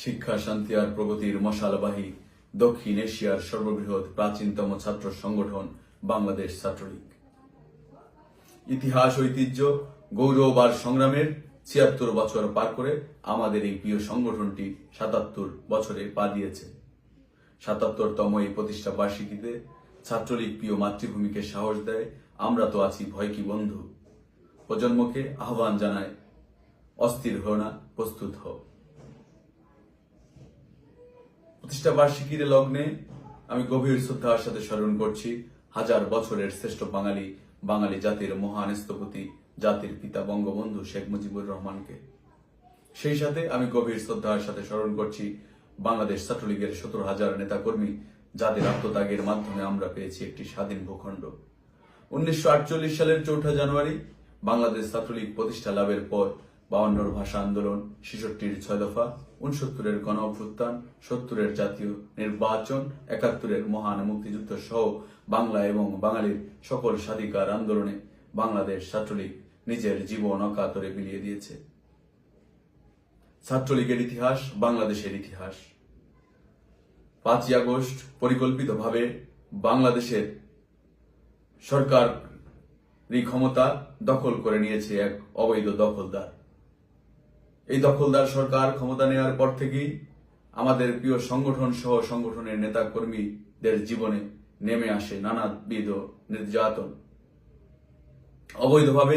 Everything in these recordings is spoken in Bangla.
শিক্ষা, শান্তি আর প্রগতির মশালবাহী দক্ষিণ এশিয়ার সর্ববৃহৎ প্রাচীনতম ছাত্র সংগঠন বাংলাদেশ ছাত্রলীগ। ইতিহাস, ঐতিহ্য, গৌরব আর সংগ্রামের ৭৬ বছর পার করে আমাদের এই প্রিয় সংগঠনটি ৭৭ বছরে পা দিয়েছে। ৭৭তম এই প্রতিষ্ঠা বার্ষিকীতে ছাত্রলীগ প্রিয় মাতৃভূমিকে সাহস দেয়, আমরা তো আছি, ভয় কি বন্ধু। প্রজন্মকে আহ্বান জানায়, অস্থির হও না, প্রস্তুত হও। প্রতিষ্ঠা বার্ষিকীর লগ্নে আমি গভীর শ্রদ্ধার সাথে স্মরণ করছি হাজার বছরের শ্রেষ্ঠ বাঙালি জাতির মহান স্থপতি, জাতির পিতা বঙ্গবন্ধু শেখ মুজিবুর রহমানকে। সেই সাথে আমি গভীর শ্রদ্ধার সাথে স্মরণ করছি বাংলাদেশ ছাত্রলীগের ১৭,০০০ নেতাকর্মী, যাদের আত্মত্যাগের মাধ্যমে আমরা পেয়েছি একটি স্বাধীন ভূখণ্ড। ১৯৪৮ সালের ৪ঠা জানুয়ারি বাংলাদেশ ছাত্রলীগ প্রতিষ্ঠা লাভের পর ৫২ ভাষা আন্দোলন, ৬৬-র ৬ দফা, ৬৯-এর গণ অভ্যুত্থান, ৭০-এর জাতীয় নির্বাচন, ৭১-এর মহান মুক্তিযুদ্ধ সহ বাংলা এবং বাঙালির সকল স্বাধিকার আন্দোলনে বাংলাদেশ ছাত্রলীগ নিজের জীবন অকাতরে বিলিয়ে দিয়েছে। ছাত্রলীগের ইতিহাস বাংলাদেশের ইতিহাস। ৫ই আগস্ট পরিকল্পিতভাবে বাংলাদেশের সরকার ক্ষমতা দখল করে নিয়েছে এক অবৈধ দখলদার। এই দখলদার সরকার ক্ষমতা নেওয়ার পর থেকেই আমাদের প্রিয় সংগঠন সহ সংগঠনের নেতা কর্মীদের জীবনে নেমে আসে নানাবিধ নির্যাতন। অবৈধভাবে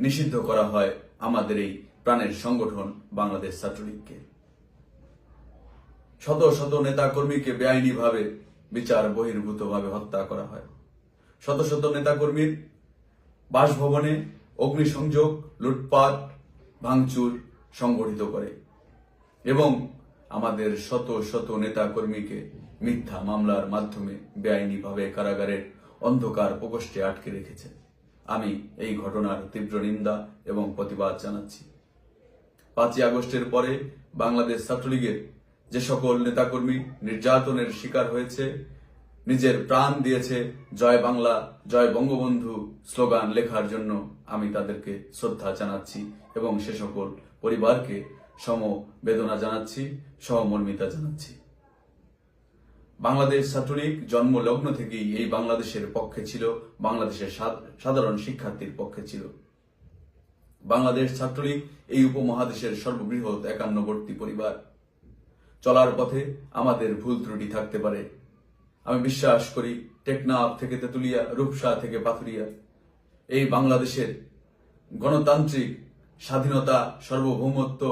নিষিদ্ধ করা হয় আমাদের এই প্রাণের সংগঠন বাংলাদেশ ছাত্রলীগকে। শত শত নেতা কর্মীকে বেআইনিভাবে বিচার বহির্ভূতভাবে হত্যা করা হয়। শত শত নেতা কর্মীর বাসভবনে অগ্নিসংযোগ, লুটপাট, ভাঙচুর সংগঠিত করে এবং আমাদের শত শত নেতা কর্মীকে মিথ্যা মামলার মাধ্যমে বেআইনিভাবে কারাগারের অন্ধকার প্রকোষ্ঠে আটকে রেখেছে। আমি এই ঘটনার তীব্র নিন্দা এবং প্রতিবাদ জানাচ্ছি। ৫ই আগস্টের পরে বাংলাদেশ ছাত্রলীগের যে সকল নেতাকর্মী নির্যাতনের শিকার হয়েছে, নিজের প্রাণ দিয়েছে জয় বাংলা, জয় বঙ্গবন্ধু স্লোগান লেখার জন্য, আমি তাদেরকে শ্রদ্ধা জানাচ্ছি এবং সে সকল পরিবারকে সমবেদনা জানাচ্ছি, সহমর্মিতা জানাচ্ছি। বাংলাদেশ ছাত্রলীগ জন্মলগ্ন থেকেই এই বাংলাদেশের পক্ষে ছিল, বাংলাদেশের সাধারণ শিক্ষার্থীর পক্ষে ছিল। বাংলাদেশ ছাত্রলীগ এই উপমহাদেশের সর্ববৃহৎ একান্নবর্তী পরিবার। চলার পথে আমাদের ভুল ত্রুটি থাকতে পারে। আমি বিশ্বাস করি টেকনাফ থেকে তেতুলিয়া, রূপসা থেকে পাথুরিয়া, এই বাংলাদেশের গণতান্ত্রিক স্বাধীনতা, সার্বভৌমত্ব